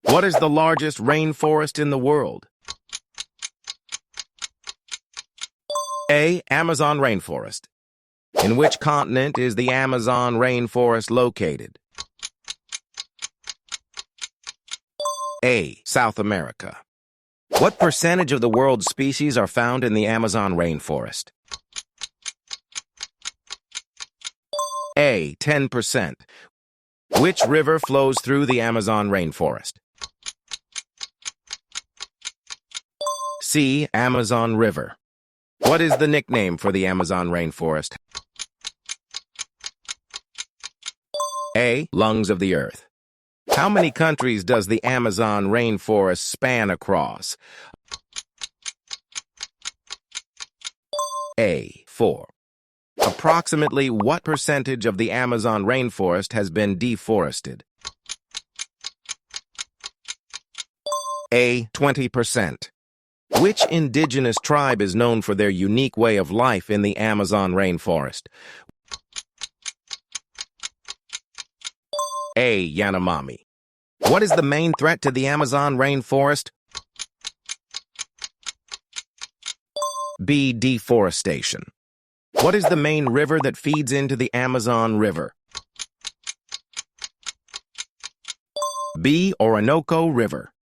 What is the largest rainforest in the world? A. Amazon rainforest. In which continent is the Amazon rainforest located? A. South America. What percentage of the world's species are found in the Amazon rainforest? A. 10%. Which river flows through the Amazon rainforest? C. Amazon River. What is the nickname for the Amazon rainforest? A. Lungs of the earth. How many countries does the Amazon rainforest span across? A. 4. Approximately what percentage of the Amazon rainforest has been deforested? A. 20%. Which indigenous tribe is known for their unique way of life in the Amazon rainforest? A. Yanomami. What is the main threat to the Amazon rainforest? B. Deforestation. What is the main river that feeds into the Amazon River? B. Orinoco River.